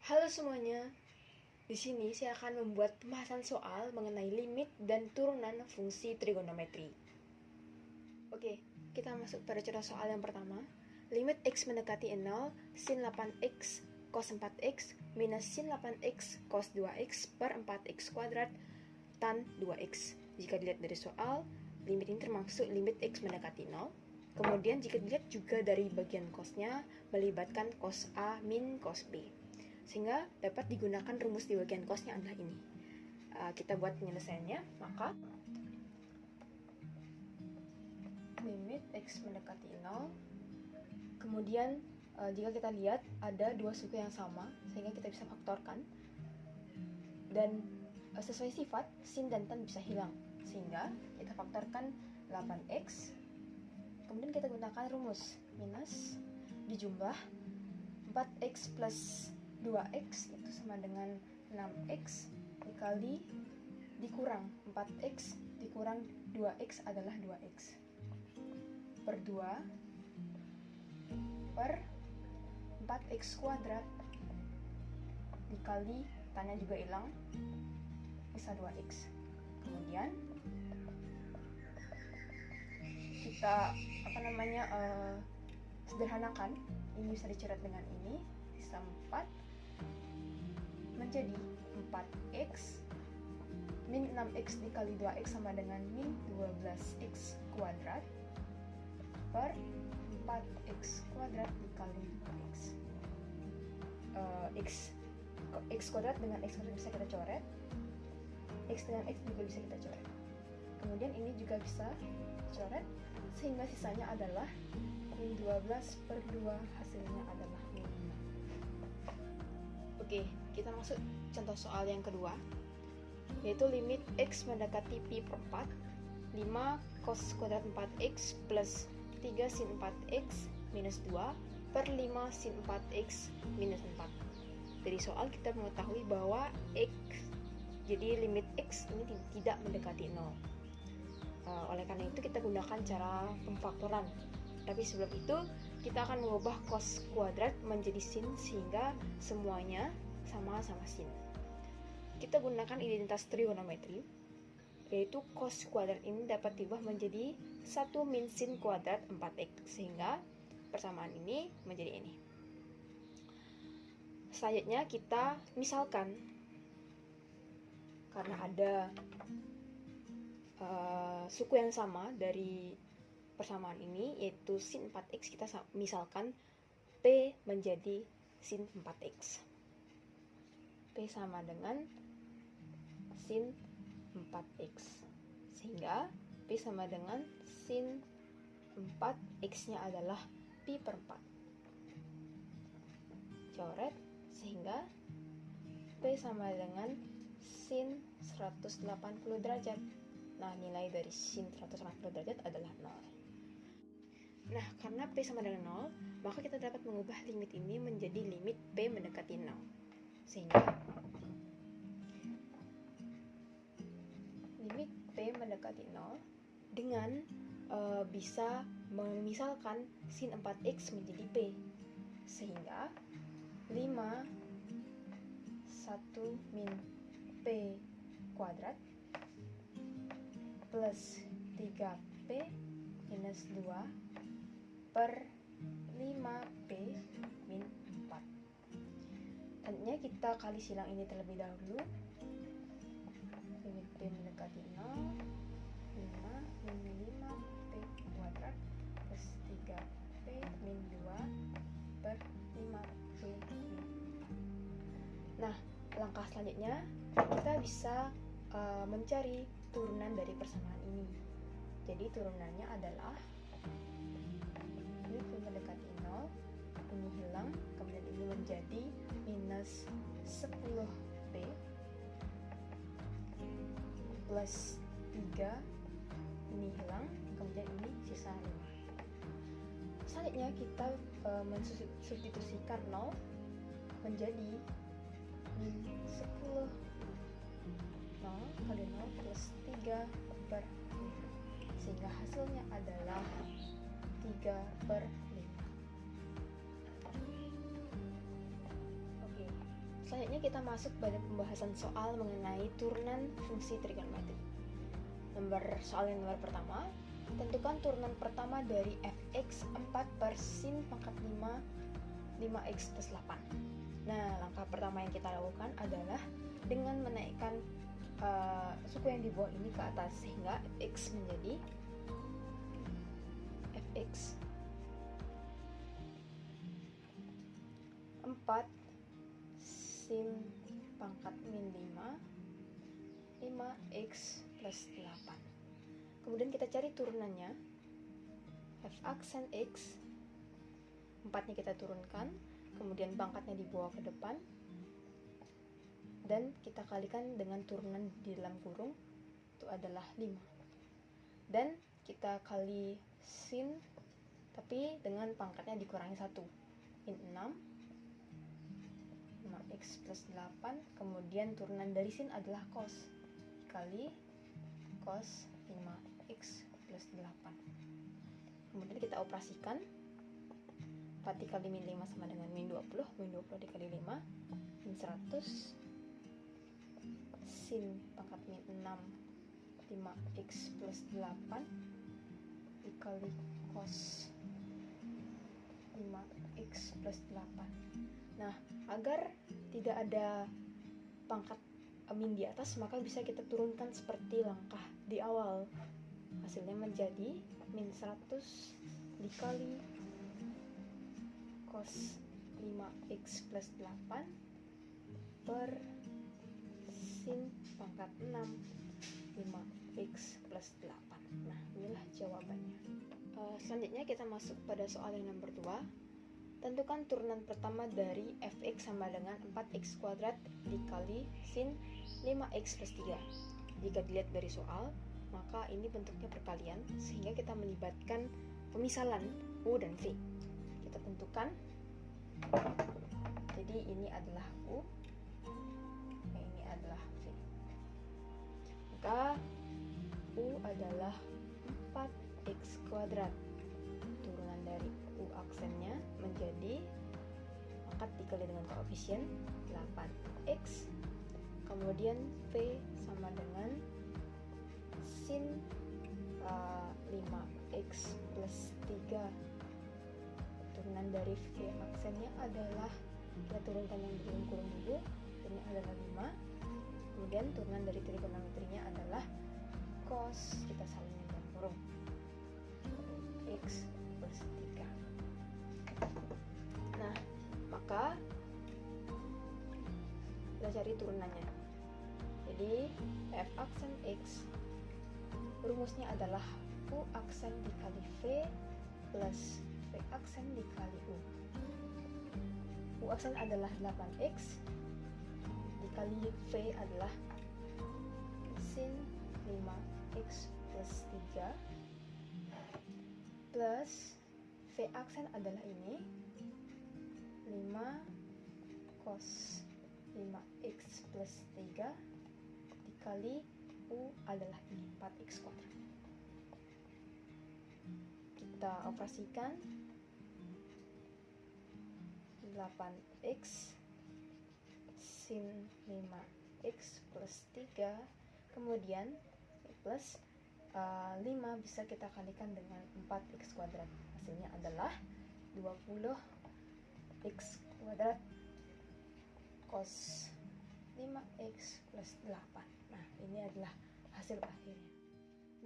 Halo semuanya, di sini saya akan membuat pembahasan soal mengenai limit dan turunan fungsi trigonometri. Oke, kita masuk pada contoh soal yang pertama. Limit x mendekati 0, sin 8x cos 4x minus sin 8x cos 2x per 4x kuadrat tan 2x. Jika dilihat dari soal, limit ini termasuk limit x mendekati 0. Kemudian jika dilihat juga dari bagian cosnya melibatkan cos A min cos B, sehingga dapat digunakan rumus di bagian cosnya adalah ini. Kita buat penyelesaiannya, maka limit x mendekati 0. Kemudian jika kita lihat ada dua suku yang sama, sehingga kita bisa faktorkan. Dan sesuai sifat, sin dan tan bisa hilang, sehingga kita faktorkan 8x. Kemudian kita gunakan rumus minus dijumlah 4x plus 2x itu sama dengan 6x dikali dikurang 4x dikurang 2x adalah 2x per 2 per 4x kuadrat dikali tanya juga hilang bisa 2x. Kemudian kita sederhanakan, ini bisa dicoret dengan ini, bisa 4 menjadi 4x min 6x dikali 2x sama dengan min 12x kuadrat per 4x kuadrat dikali 2x. X kuadrat dengan x kuadrat bisa kita coret, x dengan x juga bisa kita coret. Kemudian ini juga bisa coret, sehingga sisanya adalah min 12 per 2, hasilnya adalah min 6. Oke, kita masuk contoh soal yang kedua, yaitu limit x mendekati pi per 4, 5 cos kuadrat 4x plus 3 sin 4x minus 2 per 5 sin 4x minus 4. Dari soal kita mengetahui bahwa jadi limit x ini tidak mendekati 0. Oleh karena itu kita gunakan cara pemfaktoran. Tapi sebelum itu kita akan mengubah cos kuadrat menjadi sin sehingga semuanya sama-sama sin. Kita gunakan identitas trigonometri, yaitu cos kuadrat ini dapat diubah menjadi 1 min sin kuadrat 4x, sehingga persamaan ini menjadi ini. Selanjutnya kita misalkan, karena ada suku yang sama dari persamaan ini, yaitu sin 4x, kita misalkan P menjadi sin 4x. P sama dengan sin 4x, sehingga P sama dengan sin 4x nya adalah pi per 4. Coret, sehingga P sama dengan sin 180 derajat. Nah, nilai dari sin 180 derajat adalah 0. Nah, karena P sama dengan 0, maka kita dapat mengubah limit ini menjadi limit P mendekati 0. Sehingga limit P mendekati 0 dengan bisa memisalkan sin 4x menjadi P. Sehingga 5 1 min P kuadrat plus 3P minus 2 per 5P min 4. Selanjutnya kita kali silang ini terlebih dahulu. Limit P mendekati 0, 5 min 5P kuadrat plus 3P min 2 per 5P min 4. Nah, langkah selanjutnya kita bisa mencari turunan dari persamaan ini. Jadi turunannya adalah ini P mendekati 0, ini hilang, kemudian ini menjadi minus 10P plus 3, ini hilang, kemudian ini sisa 5. Selanjutnya kita mensubstitusikan 0 menjadi min 10 0 kali 0 plus 3 per 5, sehingga hasilnya adalah 3 per 5. Oke, kita masuk pada pembahasan soal mengenai turunan fungsi trigonometri. Soal yang nomor pertama, tentukan turunan pertama dari fx 4 per sin pangkat 5x plus 8. Nah, langkah pertama yang kita lakukan adalah dengan menaikkan suku yang di bawah ini ke atas, sehingga fx menjadi fx 4 sin pangkat min 5x plus 8. Kemudian kita cari turunannya, f aksen x, 4-nya kita turunkan, kemudian pangkatnya dibawa ke depan, dan kita kalikan dengan turunan di dalam kurung, itu adalah 5. Dan kita kali sin, tapi dengan pangkatnya dikurangi 1, min 5x plus 8, kemudian turunan dari sin adalah cos, dikali cos 5x plus 8. Kemudian kita operasikan, 4 dikali min 5 sama dengan min 20, min 20 dikali 5, min 100, sin pangkat min 6, 5x plus 8, dikali cos 5x plus 8. Nah, agar tidak ada pangkat min di atas, maka bisa kita turunkan seperti langkah di awal. Hasilnya menjadi min 100 dikali cos 5x plus 8 per sin pangkat 6 5x plus 8. Nah, inilah jawabannya. Selanjutnya kita masuk pada soal yang nomor 2. Tentukan turunan pertama dari fx sama dengan 4x kuadrat dikali sin 5x plus 3. Jika dilihat dari soal, maka ini bentuknya perkalian, sehingga kita melibatkan pemisalan U dan V. Kita tentukan. Jadi ini adalah U, ini adalah V. Maka U adalah 4x kuadrat. Turunan dari U aksennya menjadi pangkat dikali dengan koefisien 8x, kemudian V sama dengan sin 5x plus 3. Turunan dari V aksennya adalah, kita turunkan yang di dalam kurung dulu, ini adalah 5. Kemudian turunan dari trigonometrinya adalah cos, kita salin yang dalam kurung, x plus 3. Nah, maka kita cari turunannya. Jadi f aksen x rumusnya adalah U aksen dikali V plus V aksen dikali U. U aksen adalah 8x dikali V adalah sin 5x plus 3 plus V aksen adalah ini 5 cos 5x plus 3 dikali U adalah ini 4x kuadrat. Kita operasikan, 8x sin 5x plus 3, kemudian plus 5 bisa kita kalikan dengan 4x kuadrat. Hasilnya adalah 20x kuadrat cos 5x plus 8. Nah, ini adalah hasil akhirnya.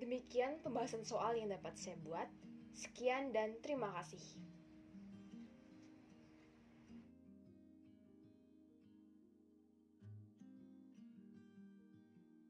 Demikian pembahasan soal yang dapat saya buat. Sekian dan terima kasih.